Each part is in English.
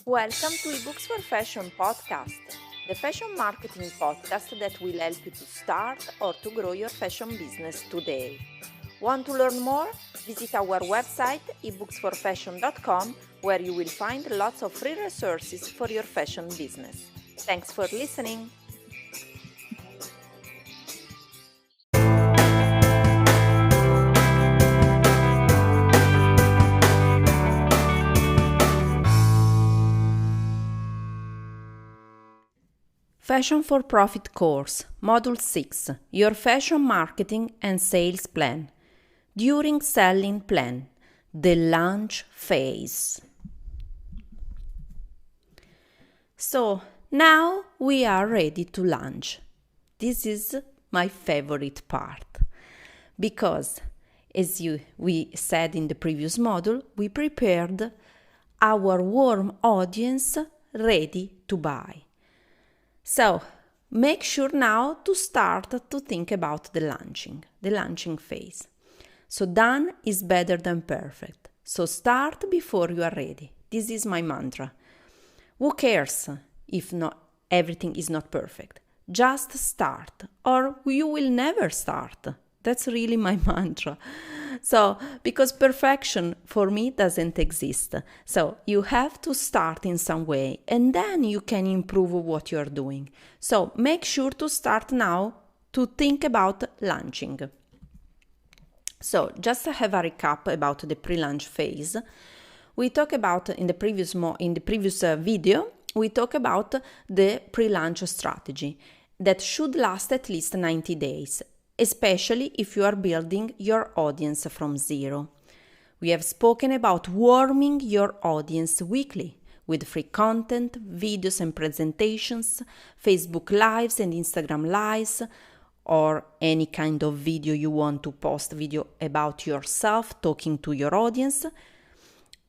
Welcome to eBooks for Fashion podcast, the fashion marketing podcast that will help you to start or to grow your fashion business today. Want to learn more? Visit our website ebooksforfashion.com where you will find lots of free resources for your fashion business. Thanks for listening. Fashion4Profit Course, Module 6, Your Fashion Marketing and Sales Plan. During Selling Plan, the Launch Phase. So, now we are ready to launch. This is my favorite part because, as we said in the previous module, we prepared our warm audience ready to buy. So, make sure now to start to think about the launching phase. So, done is better than perfect. So, start before you are ready. This is my mantra. Who cares if not everything is not perfect? Just start, or you will never start. That's really my mantra. So, because perfection for me doesn't exist. So, you have to start in some way and then you can improve what you're doing. So, make sure to start now to think about launching. So, just to have a recap about the pre-launch phase, we talked about in the previous video, we talked about the pre-launch strategy that should last at least 90 days. Especially if you are building your audience from zero. We have spoken about warming your audience weekly with free content, videos and presentations, Facebook Lives and Instagram Lives, or any kind of video you want to post video about yourself talking to your audience,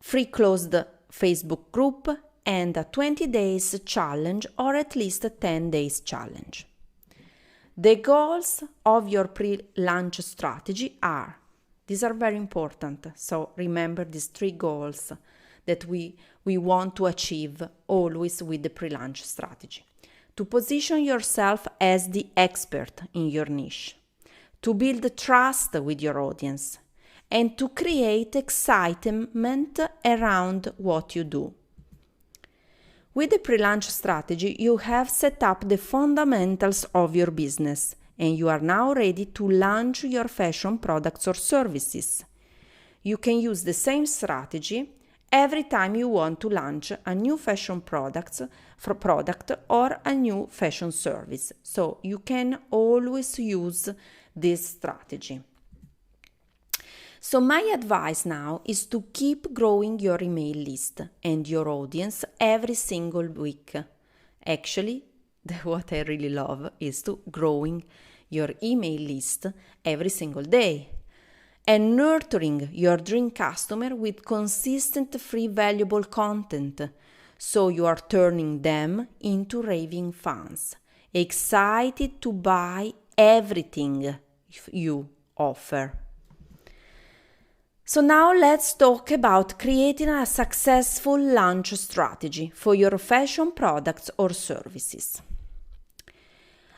free closed Facebook group, and a 20 days challenge or at least a 10 days challenge. The goals of your pre-launch strategy these are very important, so remember these 3 goals that we want to achieve always with the pre-launch strategy. To position yourself as the expert in your niche, to build trust with your audience, and to create excitement around what you do. With the pre-launch strategy, you have set up the fundamentals of your business and you are now ready to launch your fashion products or services. You can use the same strategy every time you want to launch a new fashion product or a new fashion service. So you can always use this strategy. So my advice now is to keep growing your email list and your audience every single week. Actually, what I really love is to growing your email list every single day and nurturing your dream customer with consistent free valuable content. So you are turning them into raving fans, excited to buy everything you offer. So now let's talk about creating a successful launch strategy for your fashion products or services.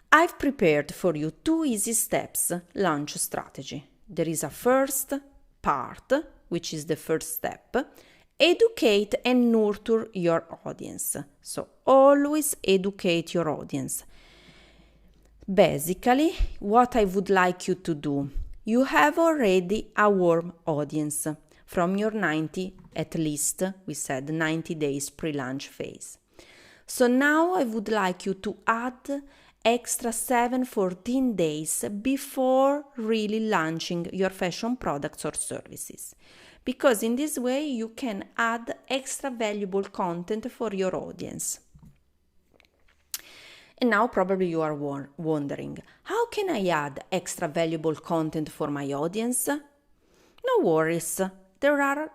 I've prepared for you 2 easy steps launch strategy. There is a first part, which is the first step, educate and nurture your audience. So always educate your audience. Basically, what I would like you to do, you have already a warm audience from your 90 days pre-launch phase. So now I would like you to add extra 14 days before really launching your fashion products or services. Because in this way you can add extra valuable content for your audience. And now probably you are wondering, how can I add extra valuable content for my audience? No worries, there are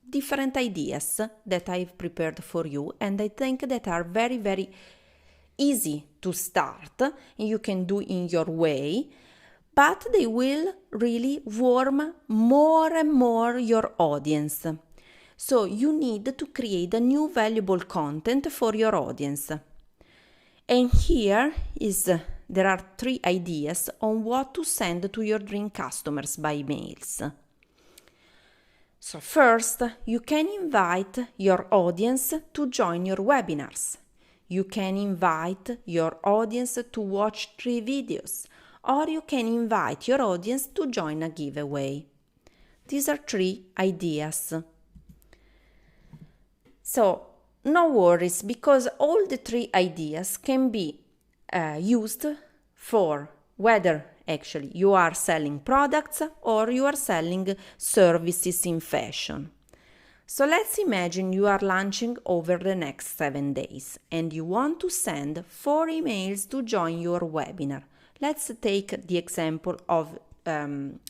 different ideas that I've prepared for you and I think that are very, very easy to start and you can do in your way, but they will really warm more and more your audience. So you need to create a new valuable content for your audience. And here there are 3 ideas on what to send to your dream customers by mails. So first, you can invite your audience to join your webinars. You can invite your audience to watch 3 videos, or you can invite your audience to join a giveaway. These are 3 ideas. So, no worries, because all the 3 ideas can be used for whether actually you are selling products or you are selling services in fashion. So let's imagine you are launching over the next 7 days and you want to send 4 emails to join your webinar. Let's take the example of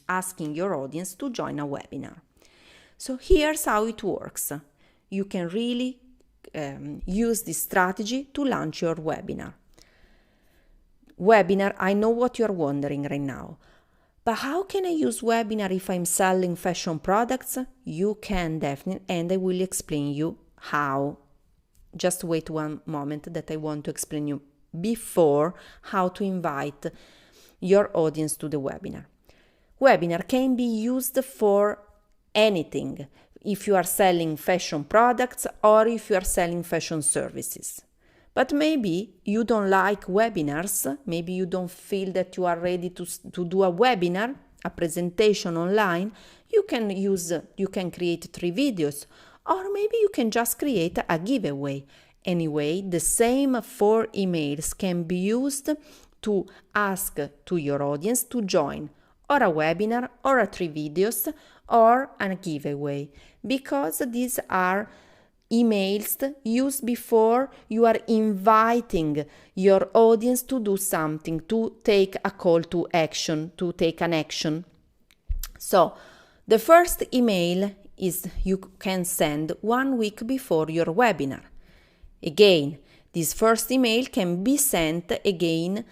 asking your audience to join a webinar. So here's how it works. You can really use this strategy to launch your webinar. Webinar, I know what you're wondering right now. But how can I use webinar if I'm selling fashion products? You can definitely, and I will explain you how. Just wait one moment that I want to explain you before how to invite your audience to the webinar. Webinar can be used for anything, if you are selling fashion products or if you are selling fashion services. But maybe you don't like webinars, maybe you don't feel that you are ready to do a webinar, a presentation online. You can create 3 videos, or maybe you can just create a giveaway. Anyway, the same 4 emails can be used to ask to your audience to join or a webinar or a 3 videos or a giveaway, because these are emails used before you are inviting your audience to do something, to take a call to action, to take an action. So the first email is you can send 1 week before your webinar. Again, this first email can be sent again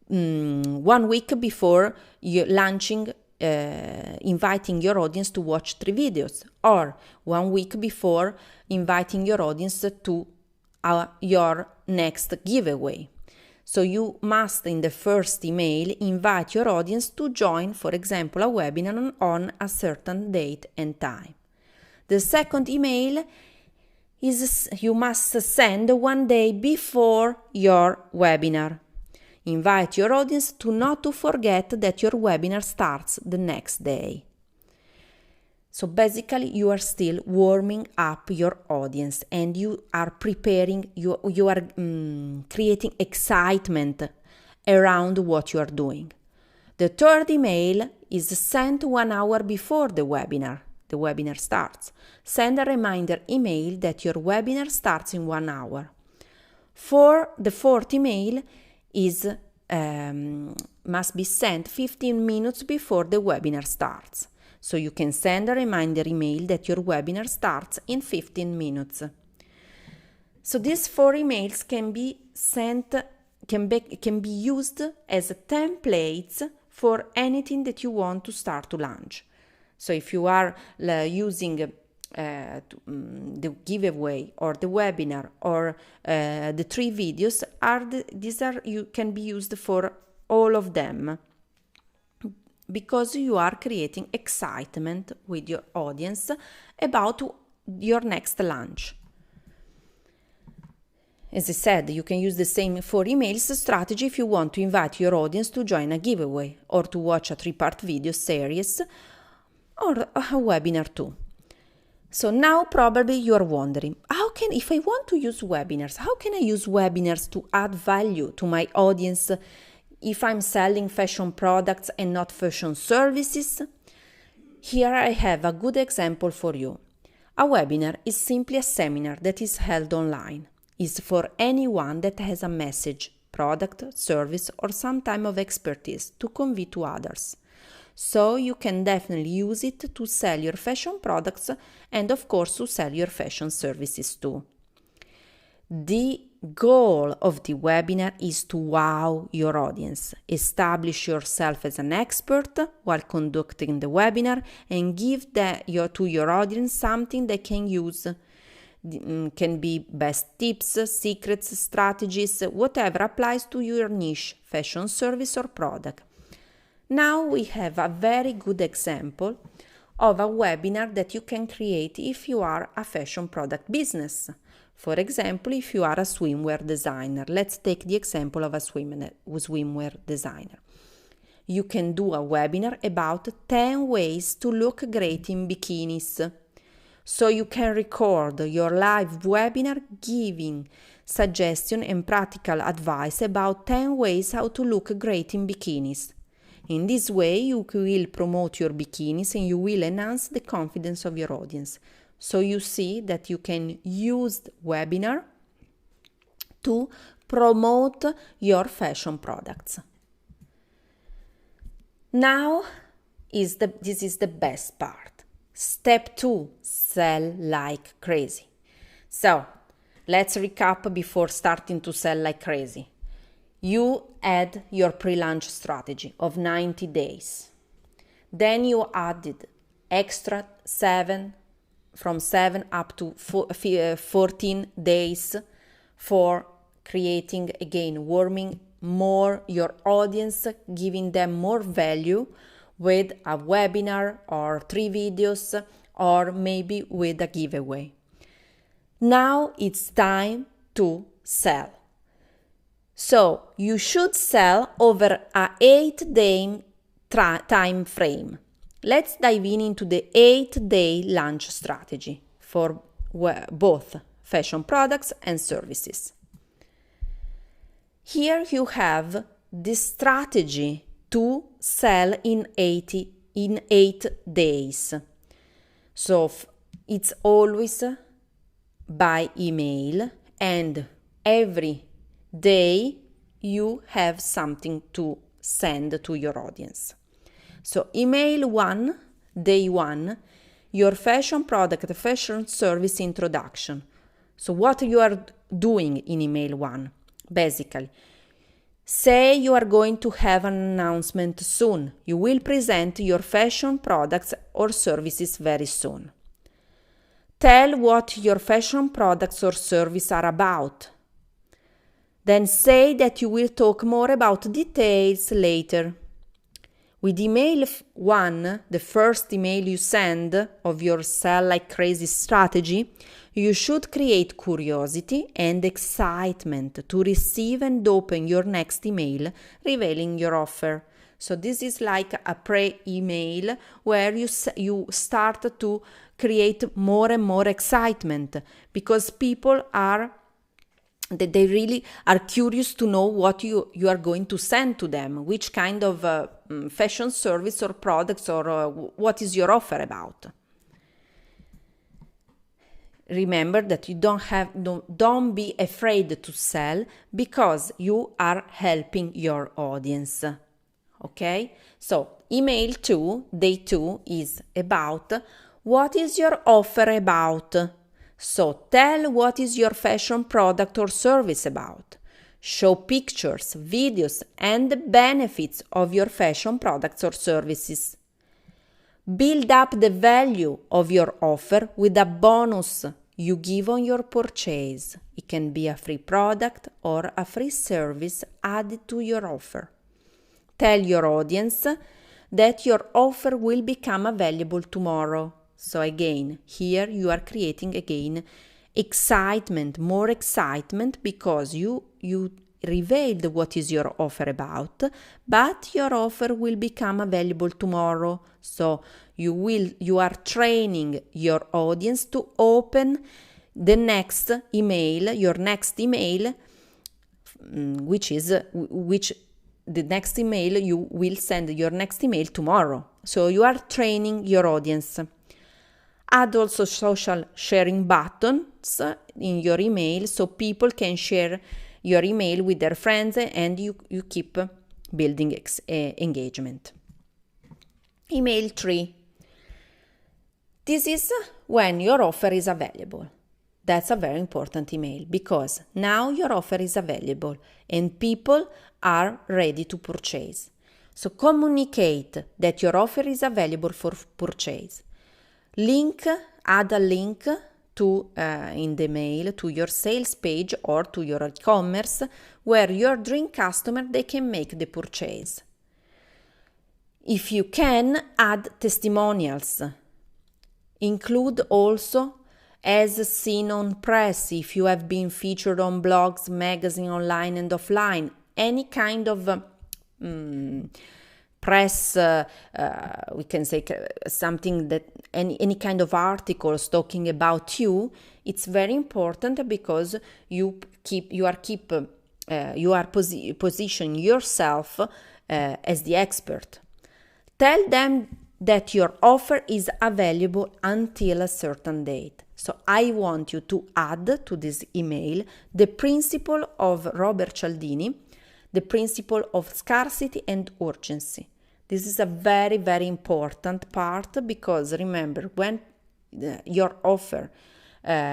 1 week before you launching, inviting your audience to watch 3 videos, or 1 week before inviting your audience to your next giveaway. So you must, in the first email, invite your audience to join, for example, a webinar on a certain date and time. The second email is you must send 1 day before your webinar. Invite your audience to not to forget that your webinar starts the next day. So basically you are still warming up your audience and you are preparing, you are creating excitement around what you are doing. The third email is sent 1 hour before the webinar starts. Send a reminder email that your webinar starts in 1 hour. For the fourth email must be sent 15 minutes before the webinar starts. So you can send a reminder email that your webinar starts in 15 minutes. So these 4 emails can be used as templates for anything that you want to start to launch. So if you are using the giveaway or the webinar or the 3 videos, you can be used for all of them, because you are creating excitement with your audience about your next launch. As I said, you can use the same 4 emails strategy if you want to invite your audience to join a giveaway or to watch a 3-part video series or a webinar too. So now probably you are wondering, if I want to use webinars, how can I use webinars to add value to my audience if I'm selling fashion products and not fashion services? Here I have a good example for you. A webinar is simply a seminar that is held online. It's for anyone that has a message, product, service, or some type of expertise to convey to others. So you can definitely use it to sell your fashion products and of course to sell your fashion services too. The goal of the webinar is to wow your audience, establish yourself as an expert while conducting the webinar, and give to your audience something they can use. Can be best tips, secrets, strategies, whatever applies to your niche, fashion, service, or product. Now we have a very good example of a webinar that you can create if you are a fashion product business. For example, if you are a swimwear designer, let's take the example of a swimwear designer. You can do a webinar about 10 ways to look great in bikinis. So you can record your live webinar giving suggestion and practical advice about 10 ways how to look great in bikinis. In this way, you will promote your bikinis and you will enhance the confidence of your audience. So you see that you can use the webinar to promote your fashion products. Now, this is the best part. Step 2, sell like crazy. So, let's recap before starting to sell like crazy. You add your pre-launch strategy of 90 days. Then you added extra 7 up to 14 days for creating, again, warming more your audience, giving them more value with a webinar or 3 videos or maybe with a giveaway. Now it's time to sell. So you should sell over a 8-day time frame. Let's dive into the 8-day launch strategy for both fashion products and services. Here you have the strategy to sell in 8 days. So it's always by email, and every day you have something to send to your audience. So email 1, day 1, your fashion product, fashion service introduction. So what you are doing in email 1? Basically, say you are going to have an announcement soon. You will present your fashion products or services very soon. Tell what your fashion products or service are about. Then say that you will talk more about details later. With email 1, the first email you send of your sell like crazy strategy, you should create curiosity and excitement to receive and open your next email revealing your offer. So this is like a pre-email where you start to create more and more excitement, because people they really are curious to know what you are going to send to them, which kind of fashion service or products, or what is your offer about. Remember that you don't be afraid to sell, because you are helping your audience. Okay? So email 2, day 2, is about what is your offer about. So tell what is your fashion product or service about. Show pictures, videos, and the benefits of your fashion products or services. Build up the value of your offer with a bonus you give on your purchase. It can be a free product or a free service added to your offer. Tell your audience that your offer will become available tomorrow. So again, here you are creating excitement, more excitement, because you revealed what is your offer about, but your offer will become available tomorrow. So you are training your audience to open the next email, your next email, which the next email you will send your next email tomorrow. So you are training your audience. Add also social sharing buttons in your email so people can share your email with their friends, and you keep building engagement. Email 3. This is when your offer is available. That's a very important email because now your offer is available and people are ready to purchase. So communicate that your offer is available for purchase. Add a link to in the mail to your sales page or to your e-commerce where your dream customer they can make the purchase. If you can, add testimonials. Include also as seen on press, if you have been featured on blogs, magazine, online and offline, any kind of press, we can say something that any kind of articles talking about you, it's very important because you are positioning yourself as the expert. Tell them that your offer is available until a certain date. So I want you to add to this email the principle of Robert Cialdini, the principle of scarcity and urgency. This is a very, very important part because remember, when your offer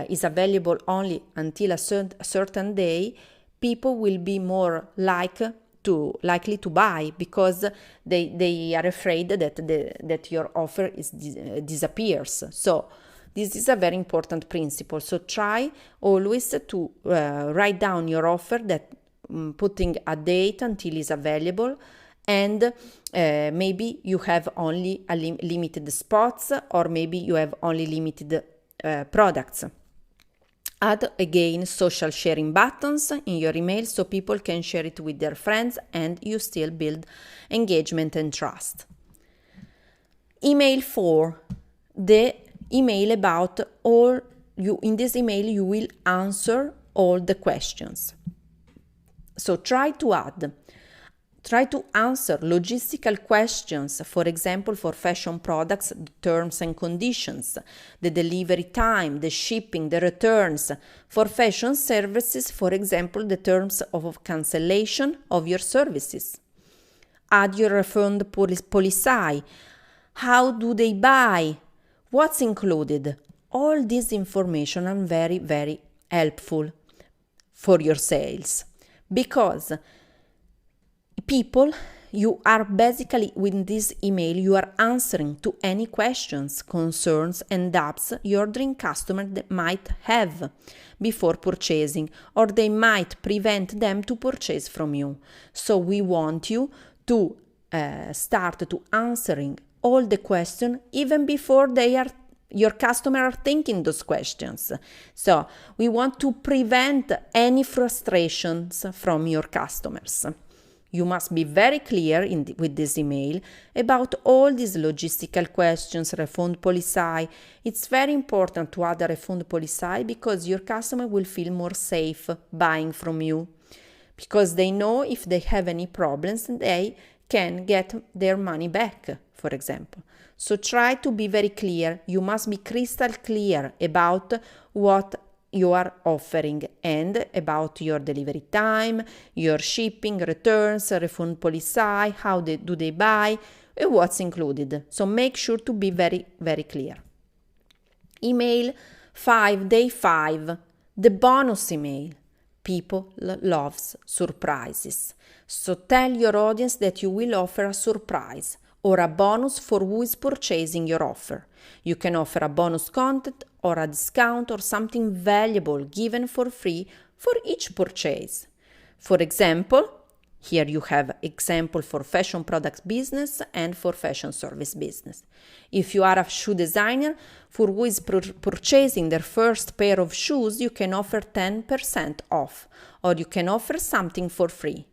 is available only until a certain day, people will be more likely to buy because they are afraid that your offer disappears. So this is a very important principle. So try always to write down your offer, that putting a date until it's available, and maybe you have only a limited spots, or maybe you have only limited products. Add again social sharing buttons in your email so people can share it with their friends and you still build engagement and trust. Email 4, the email about all you. In this email you will answer all the questions. So try to answer logistical questions, for example, for fashion products, the terms and conditions, the delivery time, the shipping, the returns. For fashion services, for example, the terms of cancellation of your services. Add your refund policy. How do they buy? What's included? All this information are very, very helpful for your sales because people, you are basically, with this email, you are answering to any questions, concerns and doubts your dream customer might have before purchasing, or they might prevent them to purchase from you. So we want you to start to answering all the questions even before your customer are thinking those questions. So we want to prevent any frustrations from your customers. You must be very clear with this email about all these logistical questions, refund policy. It's very important to add a refund policy because your customer will feel more safe buying from you, because they know if they have any problems, they can get their money back, for example. So try to be very clear. You must be crystal clear about what you are offering and about your delivery time, your shipping, returns, refund policy, how do they buy, and what's included. So make sure to be very, very clear. Email 5, day 5, the bonus email. People loves surprises. So tell your audience that you will offer a surprise or a bonus for who is purchasing your offer. You can offer a bonus content or a discount or something valuable given for free for each purchase. For example, here you have example for fashion products business and for fashion service business. If you are a shoe designer for who is purchasing their first pair of shoes, you can offer 10% off, or you can offer something for free.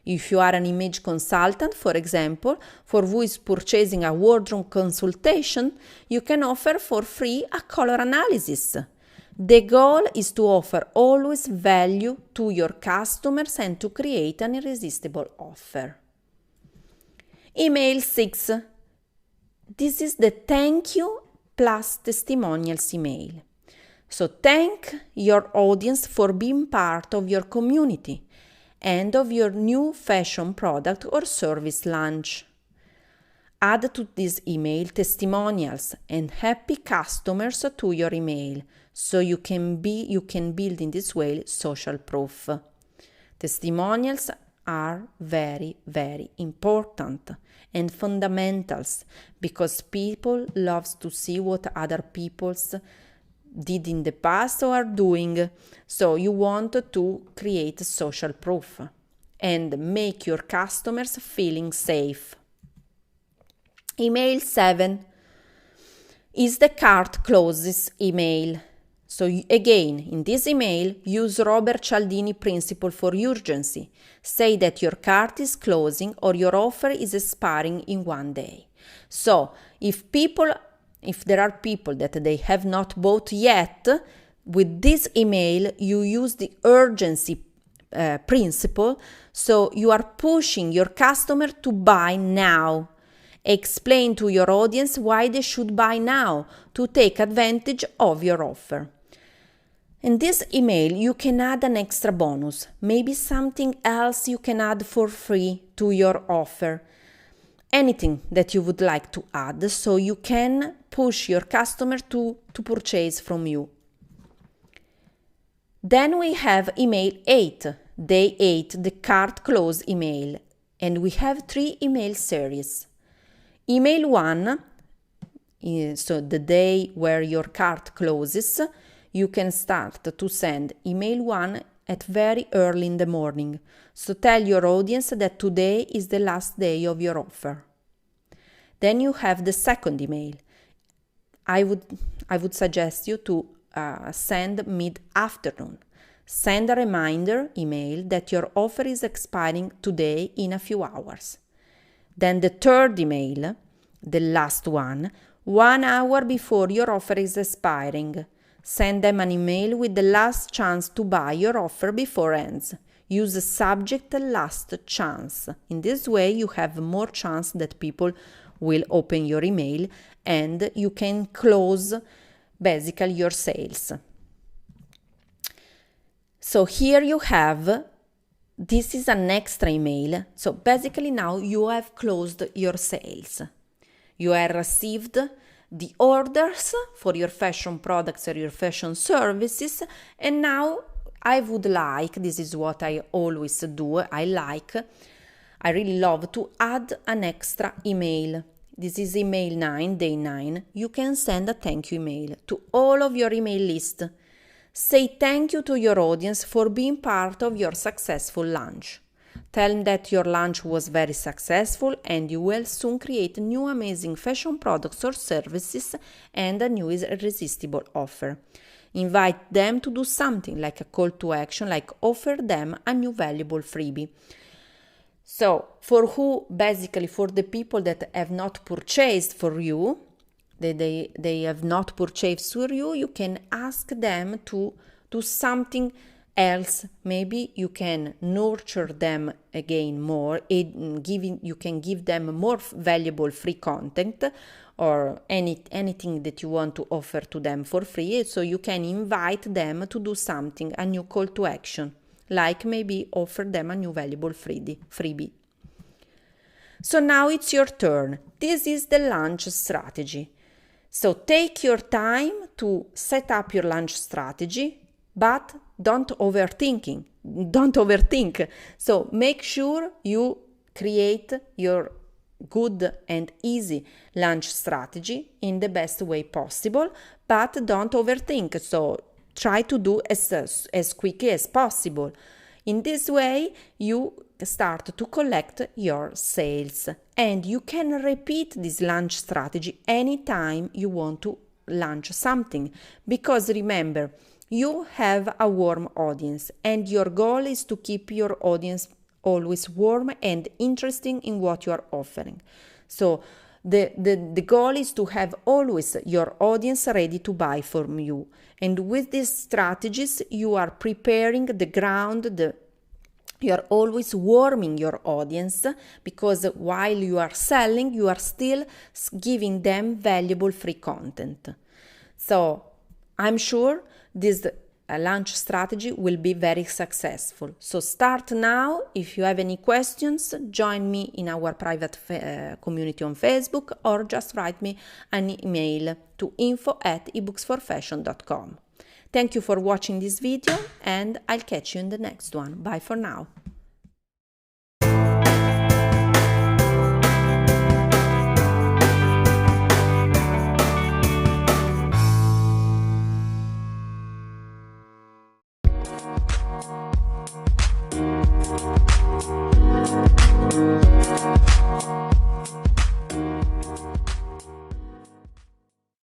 If you are an image consultant, for example, for who is purchasing a wardrobe consultation, you can offer for free a color analysis. The goal is to offer always value to your customers and to create an irresistible offer. Email 6. This is the thank you plus testimonials email. So thank your audience for being part of your community and of your new fashion product or service launch. Add to this email testimonials and happy customers to your email. So you can build in this way social proof. Testimonials are very, very important and fundamentals because people love to see what other people's did in the past or are doing. So you want to create social proof and make your customers feeling safe. Email 7 is the cart closes email. So again, in this email, use Robert Cialdini principle for urgency. Say that your cart is closing or your offer is expiring in 1 day. So if there are people that they have not bought yet, with this email, you use the urgency principle. So you are pushing your customer to buy now. Explain to your audience why they should buy now to take advantage of your offer. In this email, you can add an extra bonus, maybe something else you can add for free to your offer. Anything that you would like to add so you can push your customer to purchase from you. Then we have email 8, day 8, the cart close email. And we have 3 email series. Email 1, so the day where your cart closes, you can start to send email 1 at very early in the morning. So tell your audience that today is the last day of your offer. Then you have the second email. I would suggest you to send mid-afternoon. Send a reminder email that your offer is expiring today in a few hours. Then the third email, the last one, 1 hour before your offer is expiring. Send them an email with the last chance to buy your offer before ends. Use the subject last chance. In this way, you have more chance that people will open your email and you can close basically your sales. So here you have, this is an extra email. So basically now you have closed your sales. You have received the orders for your fashion products or your fashion services, and now I would like, this is what I always do, I really love to add an extra email. This is email 9, day 9. You can send a thank you email to all of your email list. Say thank you to your audience for being part of your successful launch. Tell them that your launch was very successful and you will soon create new amazing fashion products or services and a new irresistible offer. Invite them to do something like a call to action, like offer them a new valuable freebie. So for the people that have not purchased for you, they have not purchased for you, you can ask them to do something else. Maybe you can nurture them again more, you can give them more valuable free content or anything that you want to offer to them for free. So you can invite them to do something, a new call to action, like maybe offer them a new valuable freebie. So now it's your turn. This is the launch strategy. So take your time to set up your launch strategy, but don't overthink. So make sure you create your good and easy launch strategy in the best way possible, but don't overthink. So try to do as quickly as possible. In this way, you start to collect your sales, and you can repeat this launch strategy anytime you want to launch something, because remember, you have a warm audience and your goal is to keep your audience always warm and interesting in what you are offering. So the goal is to have always your audience ready to buy from you. And with these strategies, you are preparing the ground, you are always warming your audience, because while you are selling, you are still giving them valuable free content. So I'm sure this launch strategy will be very successful. So start now. If you have any questions, join me in our private community on Facebook, or just write me an email to info@ebooksforfashion.com. Thank you for watching this video, and I'll catch you in the next one. Bye for now.